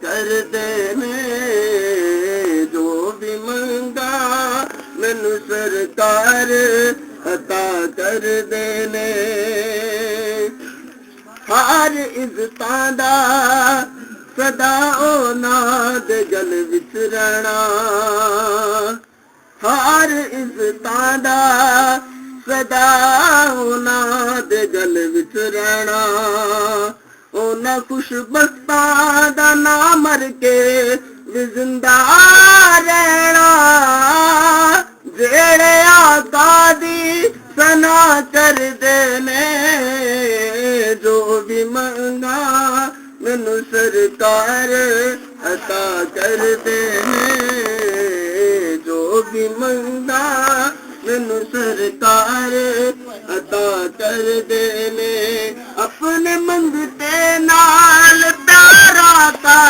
ਕਰਦੇ ਨੇ ਜੋ ਵੀ ਮੰਗਾ ਮੈਨੂੰ ਸਰਕਾਰ ਅਤਾ ਕਰਦੇ ਨੇ। ਹਰ ਇੱਜ਼ਤਾਂ ਦਾ ਸਦਾ ਉਹਨਾਂ ਦੇ ਗਲ ਵਿੱਚ ਰਹਿਣਾ, ਹਰ ਇੱਜ਼ਤਾਂ ਦਾ ਸਦਾ ਉਹਨਾਂ ਦੇ ਗਲ ਵਿੱਚ ਰਹਿਣਾ। ਉਹਨਾਂ ਖੁਸ਼ਬਖਤਾਂ ਦਾ ਨਾਂ ਮਰ ਕੇ ਵੀ ਜ਼ਿੰਦਾ ਰਹਿਣਾ, ਜਿਹੜੇ ਆਕਾ ਦੀ ਸਨਾ ਕਰਦੇ ਨੇ ਜੋ ਵੀ ਮੰਗਾ ਮੈਨੂੰ ਸਰਕਾਰ ਅਤਾ ਕਰਦੇ ਨੇ, ਜੋ ਵੀ ਮੰਗਾ ਮੈਨੂੰ ਸਰਕਾਰ ਅਤਾ ਕਰਦੇ ਨੇ। ਆਪਣੇ ਮੰਗਤੇ ਨਾਲ ਪਿਆਰਾ ਤਾ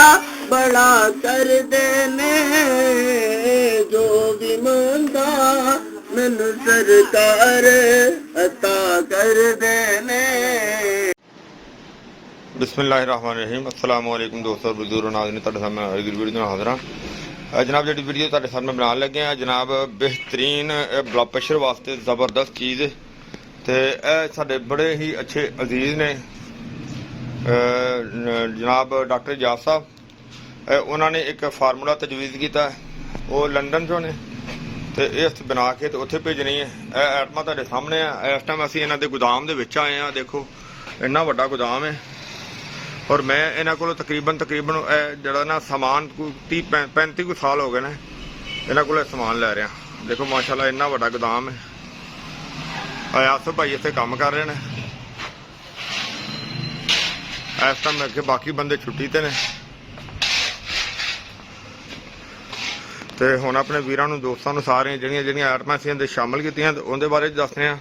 ਬੜਾ ਕਰਦੇ ਨੇ, ਜੋ ਵੀ ਮੰਗਾ ਮੈਨੂੰ ਸਰਕਾਰ ਅਤਾ ਕਰਦੇ ਨੇ। ਬਿਸਮਿਲ੍ਲਾਹਿਰਰਹਿਮਾਨਿਰਰਹੀਮ। अस्सलाम वालेकुम दोस्तों, बुजुर्ग नाज़रीन, ਤੁਹਾਡੇ ਸਾਹਮਣੇ ਹਰ ਵੀਡੀਓ ਨਾਲ ਹਾਜ਼ਰ ਹਾਂ। जनाब जी वीडियो ਤੁਹਾਡੇ ਸਾਹਮਣੇ बनाने लगे हैं जनाब बेहतरीन ब्लड प्रेशर वास्ते ज़बरदस्त चीज़ तो साढ़े बड़े ही अच्छे अजीज़ ने जनाब डॉक्टर एजाज साहब, उन्होंने एक फार्मूला तजवीज़ किया, वो लंदन चो ने तो इस बना के तो उत्थे भेजनी है। आइटम ਤੁਹਾਡੇ सामने है। इस टाइम ਅਸੀਂ ਇਹਨਾਂ ਦੇ गोदाम ਦੇ ਵਿੱਚ आए हैं। देखो इन्ना ਵੱਡਾ गोदाम है और मैं इन्हों को तकरीबन जरा ना समान 30-35 कुछ साल हो गए ने इन्हों को समान लै रहा। देखो माशाल्लाह इन्ना बड़ा गोदाम है। आसफ भाई इतने काम कर रहे हैं इस टाइम अगे, बाकी बंदे छुट्टी ते ने तो हुण अपने वीरां नूं दोस्तां नूं सारे जिहड़ियां आइटमां असीं शामिल कीतियां उहदे बारे दसदे हां।